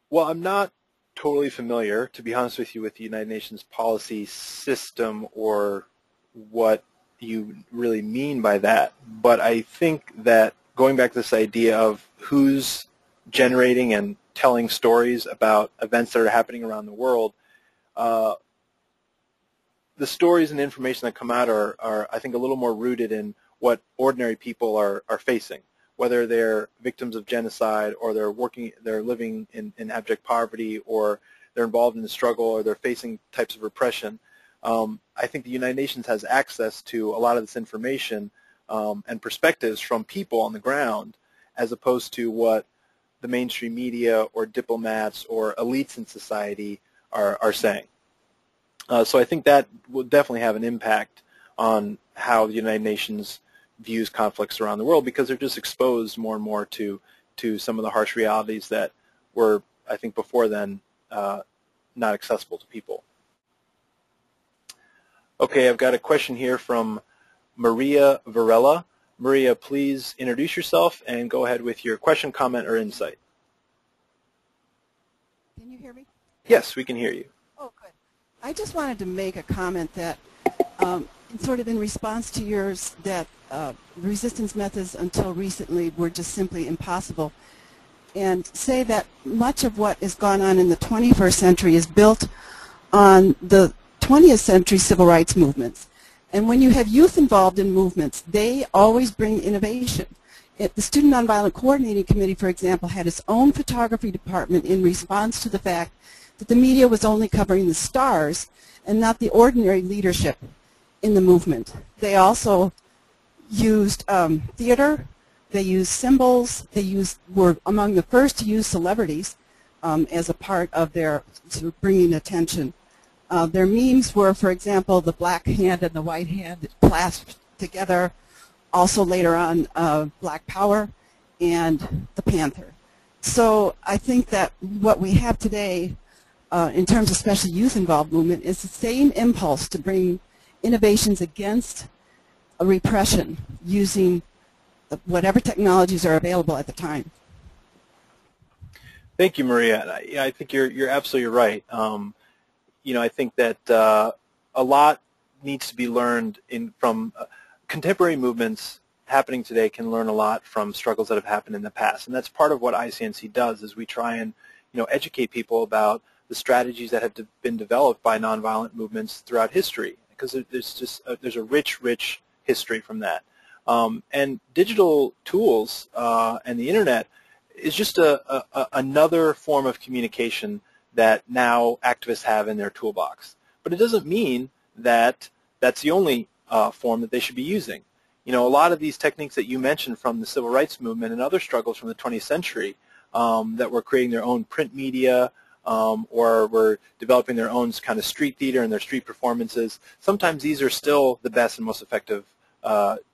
Well, I'm not totally familiar, to be honest with you, with the United Nations policy system or what you really mean by that. But I think that going back to this idea of who's generating and telling stories about events that are happening around the world, the stories and information that come out are, I think, a little more rooted in what ordinary people are facing, whether they're victims of genocide or they're living in abject poverty, or they're involved in the struggle, or they're facing types of repression. I think the United Nations has access to a lot of this information and perspectives from people on the ground, as opposed to what the mainstream media or diplomats or elites in society are saying. So I think that will definitely have an impact on how the United Nations views conflicts around the world, because they're just exposed more and more to some of the harsh realities that were, I think, before then not accessible to people. Okay, I've got a question here from Maria Varela. Maria, please introduce yourself and go ahead with your question, comment, or insight. Can you hear me? Yes, we can hear you. Oh, good. I just wanted to make a comment that sort of in response to yours, that resistance methods until recently were just simply impossible, and say that much of what has gone on in the 21st century is built on the 20th century civil rights movements. And when you have youth involved in movements, they always bring innovation. The Student Nonviolent Coordinating Committee, for example, had its own photography department in response to the fact that the media was only covering the stars and not the ordinary leadership in the movement. They also used theater, they used symbols, were among the first to use celebrities as a part of their sort of bringing attention. Their memes were, for example, the black hand and the white hand clasped together, also later on Black Power, and the Panther. So I think that what we have today in terms of especially youth-involved movement is the same impulse to bring innovations against a repression using whatever technologies are available at the time. Thank you, Maria. Yeah, I think you're absolutely right. You know, I think that a lot needs to be learned from contemporary movements happening today. Can learn a lot from struggles that have happened in the past, and that's part of what ICNC does. Is we try and educate people about the strategies that have been developed by nonviolent movements throughout history, because there's a rich history from that. And digital tools and the internet is just another form of communication that now activists have in their toolbox. But it doesn't mean that that's the only form that they should be using. A lot of these techniques that you mentioned from the civil rights movement and other struggles from the 20th century that were creating their own print media or were developing their own kind of street theater and their street performances, sometimes these are still the best and most effective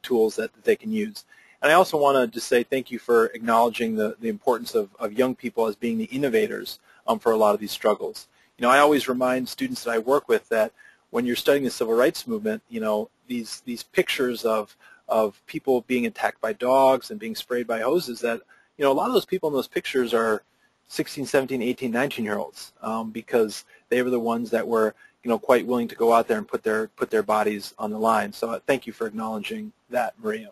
tools that they can use. And I also want to just say thank you for acknowledging the importance of young people as being the innovators for a lot of these struggles. I always remind students that I work with that when you're studying the civil rights movement, these pictures of people being attacked by dogs and being sprayed by hoses, that a lot of those people in those pictures are 16, 17, 18, 19-year-olds because they were the ones that were quite willing to go out there and put their bodies on the line. So thank you for acknowledging that, Maria.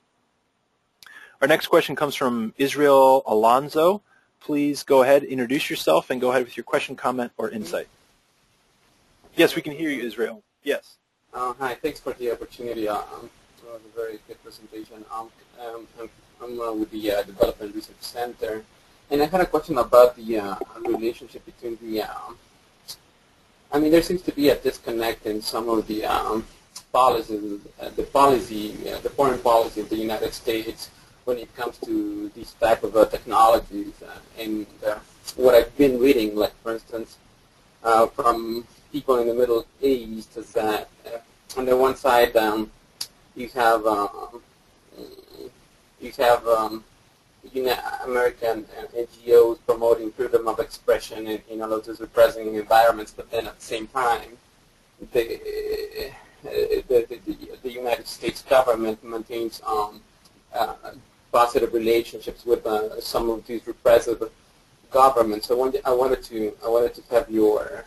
Our next question comes from Israel Alonzo. Please go ahead, introduce yourself, and go ahead with your question, comment, or insight. Yes, we can hear you, Israel. Yes. Hi, thanks for the opportunity. It was a very good presentation. I'm with the Development Research Center, and I had a question about the relationship between the there seems to be a disconnect in some of the policies, the foreign policy of the United States when it comes to these type of technologies. And what I've been reading, like for instance, from people in the Middle East, is that on the one side, you have American NGOs promoting freedom of expression in all of these repressing environments, but then at the same time, the United States government maintains positive relationships with some of these repressive governments. So I wanted to have your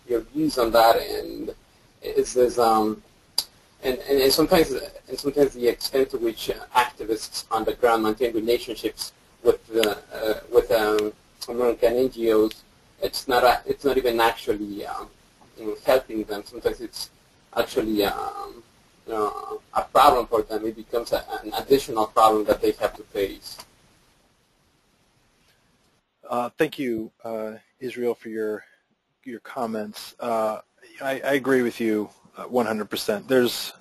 views on that, and is this and sometimes the extent to which activists on the ground maintain relationships with American NGOs, it's not even actually helping them. Sometimes it's actually a problem for them. It becomes an additional problem that they have to face. Thank you, Israel, for your comments. I agree with you 100%. There's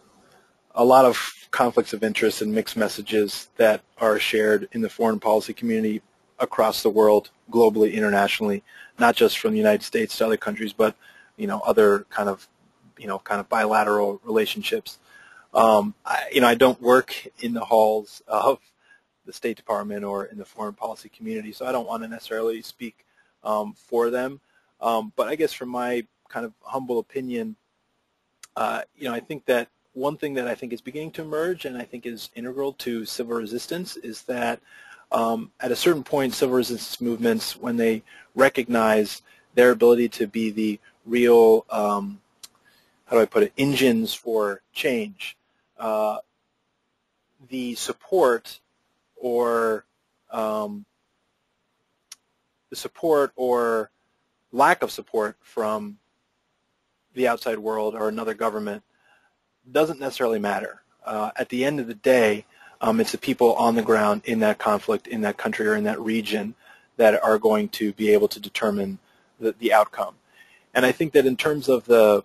a lot of conflicts of interest and mixed messages that are shared in the foreign policy community across the world, globally, internationally, not just from the United States to other countries, but other kind of bilateral relationships. I don't work in the halls of the State Department or in the foreign policy community, so I don't want to necessarily speak for them. But I guess from my kind of humble opinion, I think that one thing that I think is beginning to emerge and I think is integral to civil resistance is that at a certain point, civil resistance movements, when they recognize their ability to be the real, how do I put it, engines for change, the support or lack of support from the outside world or another government doesn't necessarily matter. At the end of the day, it's the people on the ground in that conflict, in that country, or in that region that are going to be able to determine the outcome. And I think that in terms of the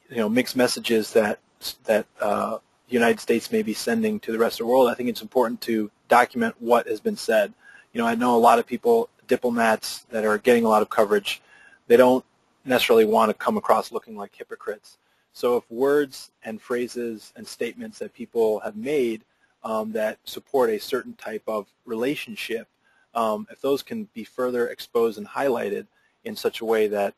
mixed messages that the United States may be sending to the rest of the world, I think it's important to document what has been said. I know a lot of people, diplomats that are getting a lot of coverage, they don't necessarily want to come across looking like hypocrites. So if words and phrases and statements that people have made that support a certain type of relationship, if those can be further exposed and highlighted in such a way that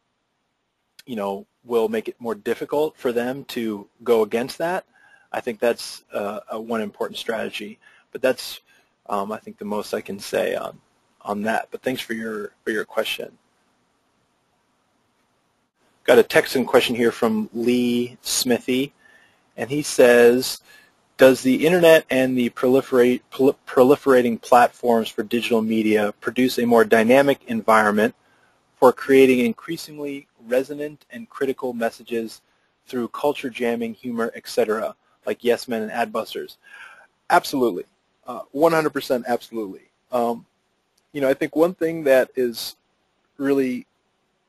will make it more difficult for them to go against that, I think that's one important strategy. But that's I think the most I can say on that. But thanks for your question. Got a text and question here from Lee Smithy, and he says, does the internet and the proliferating platforms for digital media produce a more dynamic environment for creating increasingly resonant and critical messages through culture jamming, humor, etc., like Yes Men and Adbusters? Absolutely. 100% absolutely. I think one thing that is really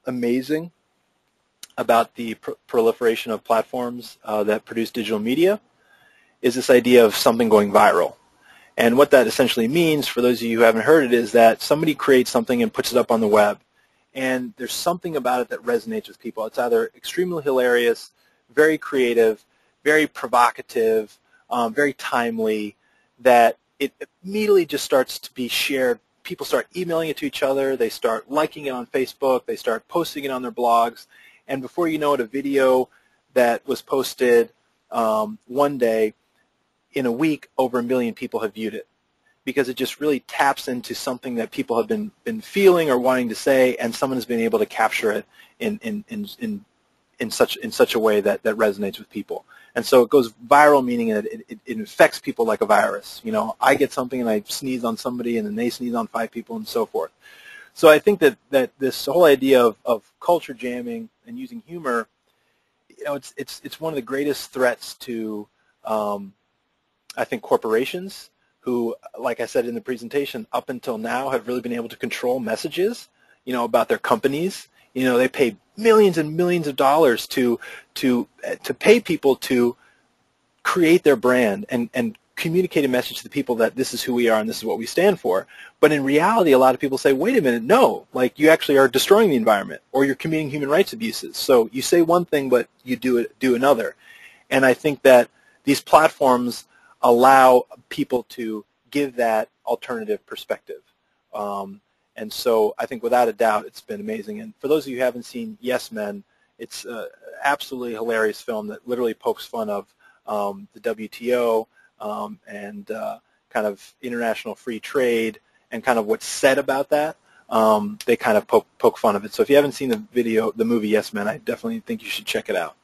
amazing about the proliferation of platforms that produce digital media is this idea of something going viral. And what that essentially means, for those of you who haven't heard it, is that somebody creates something and puts it up on the web, and there's something about it that resonates with people. It's either extremely hilarious, very creative, very provocative, very timely, that it immediately just starts to be shared. People start emailing it to each other, they start liking it on Facebook, they start posting it on their blogs, and before you know it, a video that was posted one day, in a week, over 1 million people have viewed it, because it just really taps into something that people have been feeling or wanting to say, and someone has been able to capture it in such a way that resonates with people. And so it goes viral, meaning that it infects people like a virus. I get something and I sneeze on somebody, and then they sneeze on 5 people, and so forth. So I think that this whole idea of culture jamming and using humor, it's one of the greatest threats to I think corporations who, like I said in the presentation, up until now have really been able to control messages, about their companies. They pay millions and millions of dollars to pay people to create their brand and communicate a message to the people that this is who we are and this is what we stand for. But in reality, a lot of people say, wait a minute, no, like you actually are destroying the environment or you're committing human rights abuses. So you say one thing, but you do another. And I think that these platforms allow people to give that alternative perspective. And so I think without a doubt it's been amazing. And for those of you who haven't seen Yes Men, it's an absolutely hilarious film that literally pokes fun of the WTO and kind of international free trade and kind of what's said about that. They kind of poke fun of it. So if you haven't seen the movie Yes Men, I definitely think you should check it out.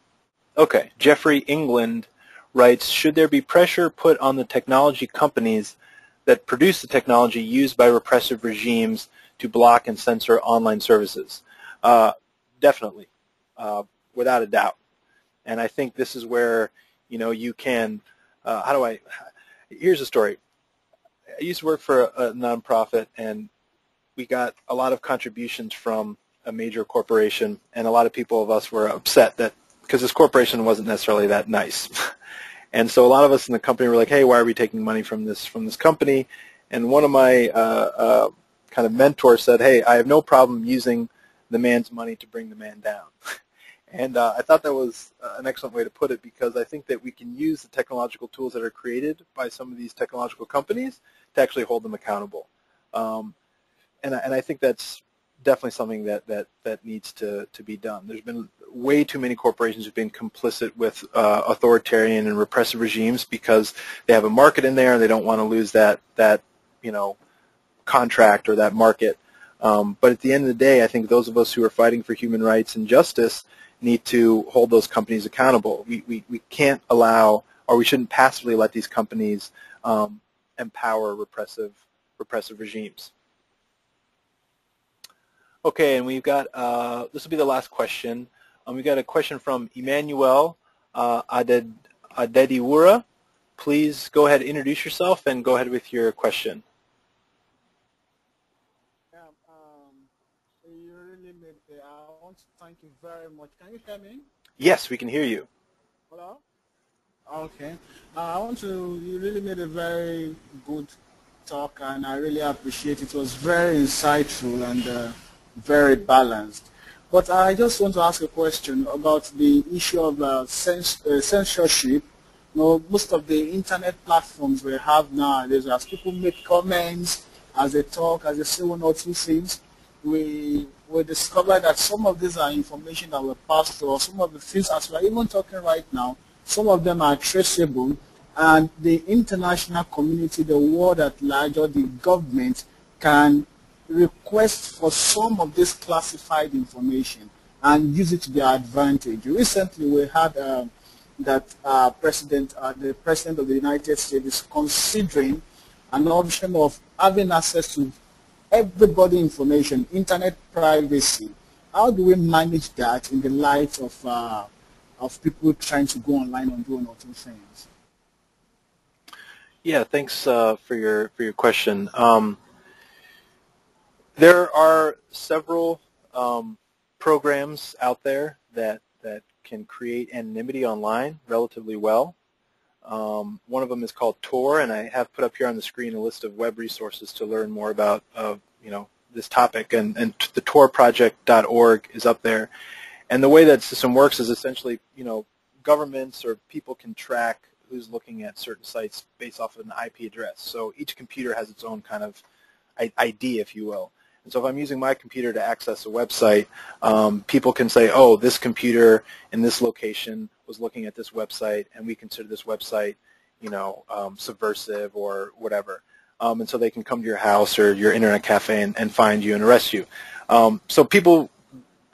Okay, Jeffrey England writes, should there be pressure put on the technology companies that produce the technology used by repressive regimes to block and censor online services? Definitely, without a doubt. And I think this is where, you can, here's a story. I used to work for a nonprofit, and we got a lot of contributions from a major corporation, and a lot of people of us were upset that, because this corporation wasn't necessarily that nice. And so a lot of us in the company were like, hey, why are we taking money from this company? And one of my kind of mentors said, hey, I have no problem using the man's money to bring the man down. And I thought that was an excellent way to put it, because I think that we can use the technological tools that are created by some of these technological companies to actually hold them accountable. And I think that's definitely something that needs to be done. There's been way too many corporations who've been complicit with authoritarian and repressive regimes because they have a market in there and they don't want to lose that contract or that market. But at the end of the day, I think those of us who are fighting for human rights and justice need to hold those companies accountable. We can't allow, or we shouldn't passively let these companies empower repressive regimes. Okay, and we've got, this will be the last question. We've got a question from Emmanuel Adediwura. Please go ahead and introduce yourself and go ahead with your question. You really made it. I want to thank you very much. Can you hear me? Yes, we can hear you. Hello? Okay. You really made a very good talk, and I really appreciate it. It was very insightful and very balanced. But I just want to ask a question about the issue of censorship. Most of the internet platforms we have nowadays, as people make comments, as they talk, as they say one or two things, we discover that some of these are information that were passed through, or some of the things, as we're even talking right now, some of them are traceable, and the international community, the world at large, or the government can request for some of this classified information and use it to their advantage. Recently, we had that the President of the United States is considering an option of having access to everybody information, internet privacy. How do we manage that in the light of people trying to go online and do one or two things? Yeah, thanks for your question. There are several programs out there that can create anonymity online relatively well. One of them is called Tor, and I have put up here on the screen a list of web resources to learn more about this topic. And the torproject.org is up there. And the way that system works is essentially governments or people can track who's looking at certain sites based off of an IP address. So each computer has its own kind of ID, if you will. And so if I'm using my computer to access a website, people can say, oh, this computer in this location was looking at this website, and we consider this website, subversive or whatever. And so they can come to your house or your internet cafe and find you and arrest you. So people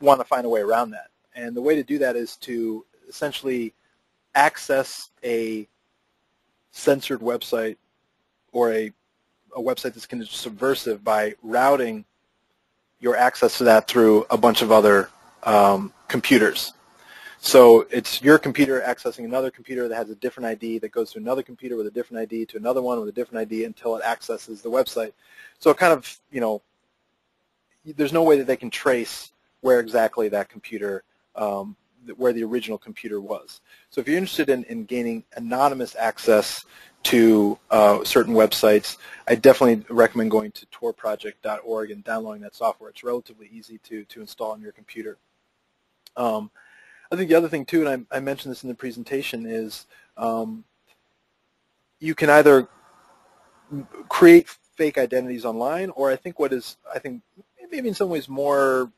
want to find a way around that. And the way to do that is to essentially access a censored website or a website that's considered subversive by routing your access to that through a bunch of other computers. So it's your computer accessing another computer that has a different ID that goes to another computer with a different ID to another one with a different ID until it accesses the website. So it kind of, there's no way that they can trace where exactly that computer where the original computer was. So if you're interested in gaining anonymous access to certain websites, I definitely recommend going to torproject.org and downloading that software. It's relatively easy to install on your computer. I think the other thing too, and I mentioned this in the presentation, is you can either create fake identities online, or I think maybe in some ways more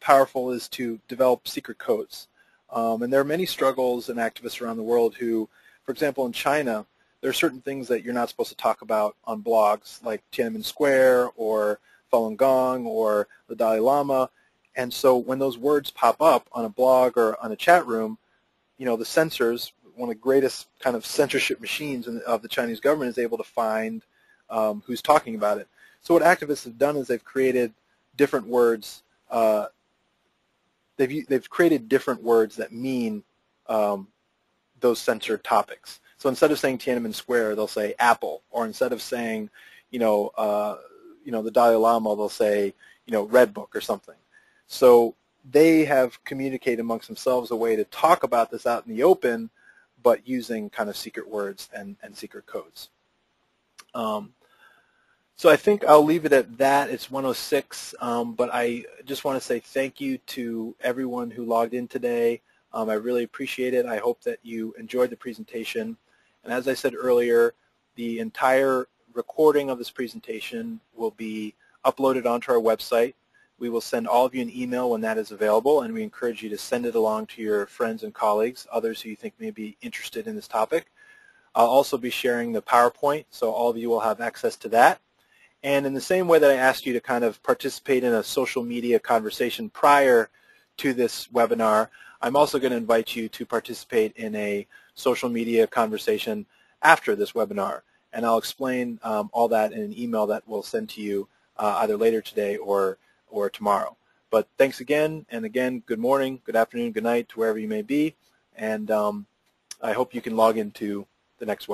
powerful is to develop secret codes. And there are many struggles and activists around the world who, for example, in China, there are certain things that you're not supposed to talk about on blogs, like Tiananmen Square or Falun Gong or the Dalai Lama. And so when those words pop up on a blog or on a chat room, the censors, one of the greatest kind of censorship machines of the Chinese government, is able to find who's talking about it. So what activists have done is they've created different words. They've created different words that mean those censored topics. So instead of saying Tiananmen Square, they'll say Apple, or instead of saying, the Dalai Lama, they'll say, Red Book or something. So they have communicated amongst themselves a way to talk about this out in the open, but using kind of secret words and secret codes. So I think I'll leave it at that. It's 1:06, but I just want to say thank you to everyone who logged in today. I really appreciate it. I hope that you enjoyed the presentation. And as I said earlier, the entire recording of this presentation will be uploaded onto our website. We will send all of you an email when that is available, and we encourage you to send it along to your friends and colleagues, others who you think may be interested in this topic. I'll also be sharing the PowerPoint, so all of you will have access to that. And in the same way that I asked you to kind of participate in a social media conversation prior to this webinar, I'm also going to invite you to participate in a social media conversation after this webinar. And I'll explain all that in an email that we'll send to you either later today or tomorrow. But thanks again, and again, good morning, good afternoon, good night to wherever you may be, and I hope you can log into the next webinar.